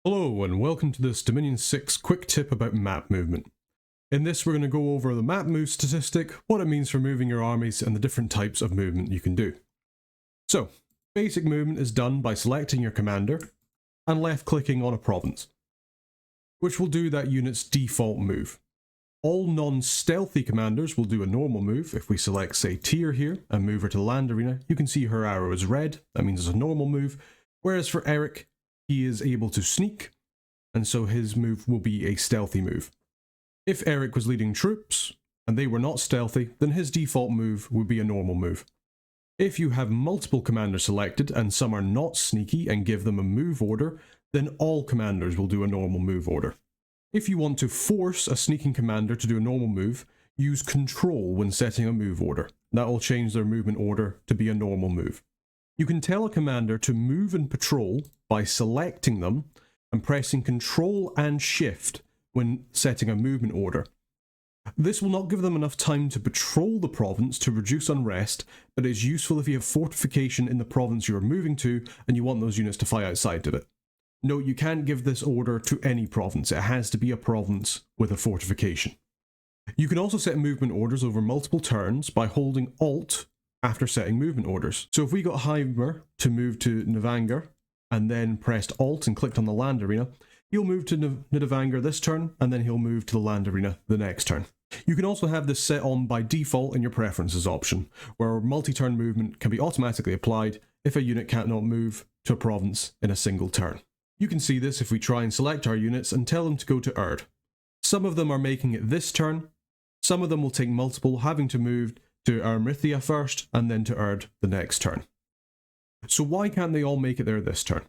Hello and welcome to this Dominion 6 quick tip about map movement. In this we're going to go over the map move statistic, what it means for moving your armies and the different types of movement you can do. So, basic movement is done by selecting your commander and left clicking on a province, which will do that unit's default move. All non-stealthy commanders will do a normal move. If we select say Tyr here and move her to the land arena, you can see her arrow is red, that means it's a normal move, whereas for Eric, he is able to sneak, and so his move will be a stealthy move. If Eric was leading troops, and they were not stealthy, then his default move would be a normal move. If you have multiple commanders selected, and some are not sneaky and give them a move order, then all commanders will do a normal move order. If you want to force a sneaking commander to do a normal move, use control when setting a move order. That will change their movement order to be a normal move. You can tell a commander to move and patrol by selecting them and pressing Control and Shift when setting a movement order. This will not give them enough time to patrol the province to reduce unrest, but it is useful if you have fortification in the province you are moving to and you want those units to fly outside of it. Note, you can't give this order to any province, it has to be a province with a fortification. You can also set movement orders over multiple turns by holding Alt after setting movement orders. So if we got Heimer to move to Navanger and then pressed Alt and clicked on the land arena, he'll move to Nidavanger this turn and then he'll move to the land arena the next turn. You can also have this set on by default in your preferences option, where multi-turn movement can be automatically applied if a unit cannot move to a province in a single turn. You can see this if we try and select our units and tell them to go to Erd. Some of them are making it this turn, some of them will take multiple, having to move to Armithia first, and then to Erd the next turn. So why can't they all make it there this turn?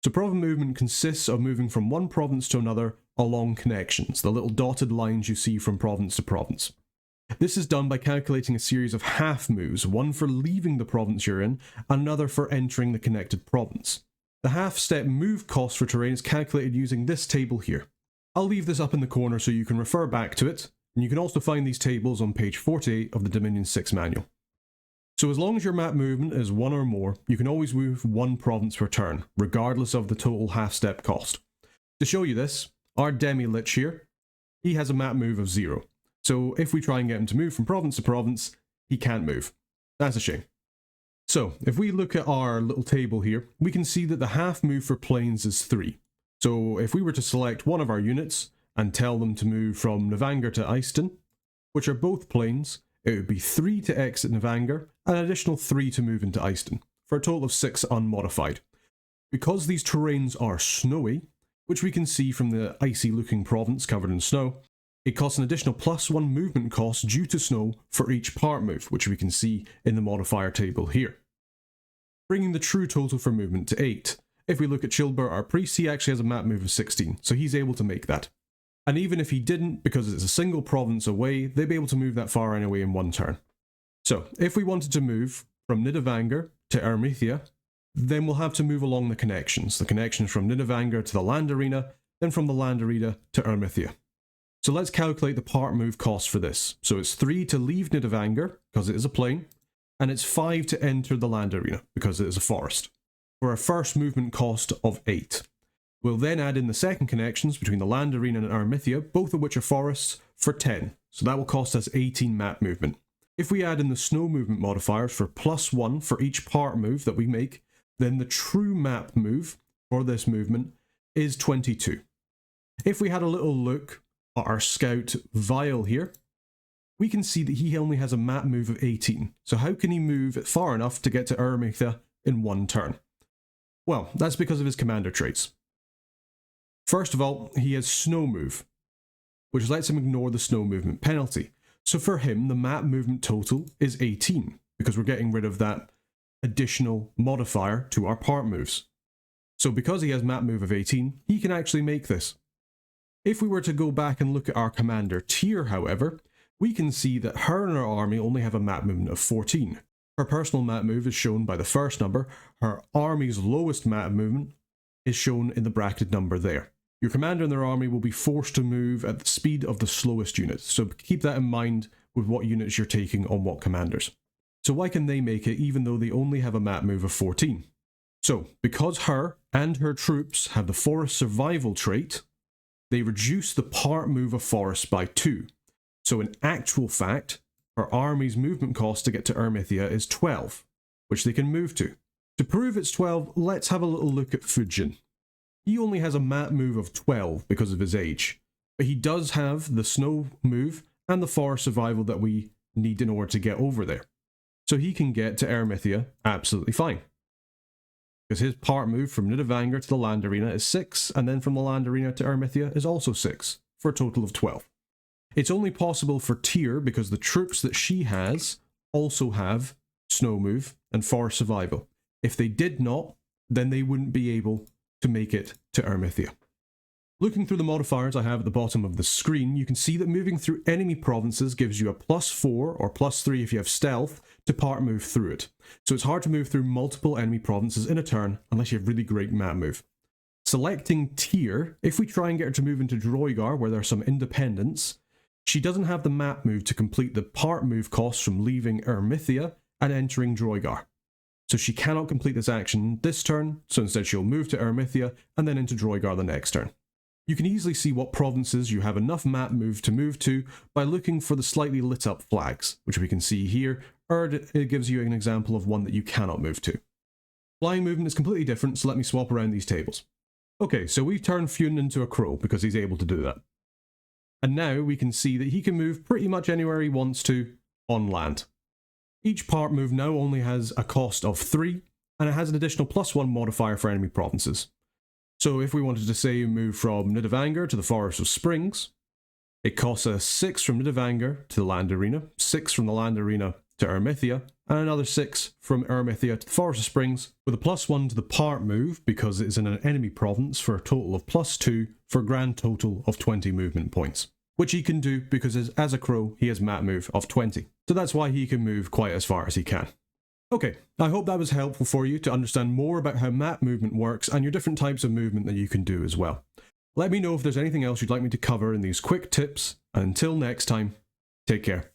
So province movement consists of moving from one province to another along connections, the little dotted lines you see from province to province. This is done by calculating a series of half moves, one for leaving the province you're in, and another for entering the connected province. The half-step move cost for terrain is calculated using this table here. I'll leave this up in the corner so you can refer back to it, and you can also find these tables on page 48 of the Dominion 6 manual. So as long as your map movement is one or more, you can always move one province per turn, regardless of the total half-step cost. To show you this, our Demi-Lich here, he has a map move of 0. So if we try and get him to move from province to province, he can't move. That's a shame. So if we look at our little table here, we can see that the half move for planes is 3. So if we were to select one of our units, and tell them to move from Navanger to Eiston, which are both planes, it would be 3 to exit Navanger, and an additional 3 to move into Eiston, for a total of 6 unmodified. Because these terrains are snowy, which we can see from the icy looking province covered in snow, it costs an additional +1 movement cost due to snow for each part move, which we can see in the modifier table here, bringing the true total for movement to 8. If we look at Chilbur, our priest, he actually has a map move of 16, so he's able to make that. And even if he didn't, because it's a single province away, they'd be able to move that far anyway in one turn. So, if we wanted to move from Nidavanger to Armithia, then we'll have to move along the connections. The connections from Nidavanger to the land arena, then from the land arena to Armithia. So let's calculate the part move cost for this. So it's 3 to leave Nidavanger, because it is a plain, and it's 5 to enter the land arena, because it is a forest, for a first movement cost of 8. We'll then add in the second connections between the land arena and Armithia, both of which are forests, for 10. So that will cost us 18 map movement. If we add in the snow movement modifiers for +1 for each part move that we make, then the true map move for this movement is 22. If we had a little look at our scout Vile here, we can see that he only has a map move of 18. So how can he move it far enough to get to Armithia in one turn? Well, that's because of his commander traits. First of all, he has snow move, which lets him ignore the snow movement penalty. So for him, the map movement total is 18, because we're getting rid of that additional modifier to our part moves. So because he has map move of 18, he can actually make this. If we were to go back and look at our commander Tyr, however, we can see that her and her army only have a map movement of 14. Her personal map move is shown by the first number, her army's lowest map movement is shown in the bracketed number there. Your commander and their army will be forced to move at the speed of the slowest units, so keep that in mind with what units you're taking on what commanders. So why can they make it even though they only have a map move of 14? So, because her and her troops have the forest survival trait, they reduce the part move of forest by 2. So in actual fact, her army's movement cost to get to Ermithia is 12, which they can move to. To prove it's 12, let's have a little look at Fujin. He only has a map move of 12 because of his age, but he does have the snow move and the forest survival that we need in order to get over there. So he can get to Ermithia absolutely fine. Because his part move from Nidavangur to the Land Arena is 6, and then from the Land Arena to Ermithia is also 6, for a total of 12. It's only possible for Tyr because the troops that she has also have snow move and forest survival. If they did not, then they wouldn't be able to make it to Ermithia. Looking through the modifiers I have at the bottom of the screen, you can see that moving through enemy provinces gives you a +4 or +3 if you have stealth to part move through it. So it's hard to move through multiple enemy provinces in a turn unless you have really great map move. Selecting Tyr, if we try and get her to move into Droigar where there's some independence, she doesn't have the map move to complete the part move cost from leaving Ermithia and entering Droigar. So she cannot complete this action this turn, so instead she'll move to Ermithia and then into Droigar the next turn. You can easily see what provinces you have enough map move to by looking for the slightly lit up flags, which we can see here, or it gives you an example of one that you cannot move to. Flying movement is completely different, so let me swap around these tables. Okay, so we've turned Fune into a crow because he's able to do that. And now we can see that he can move pretty much anywhere he wants to on land. Each part move now only has a cost of 3, and it has an additional +1 modifier for enemy provinces. So if we wanted to say move from Nidavangur to the Forest of Springs, it costs us 6 from Nidavangur to the Land Arena, 6 from the Land Arena to Ermithia, and another 6 from Ermithia to the Forest of Springs, with a +1 to the part move because it is in an enemy province for a total of +2 for a grand total of 20 movement points. Which he can do because as a crow he has map move of 20. So that's why he can move quite as far as he can. Okay, I hope that was helpful for you to understand more about how map movement works and your different types of movement that you can do as well. Let me know if there's anything else you'd like me to cover in these quick tips, and until next time, take care.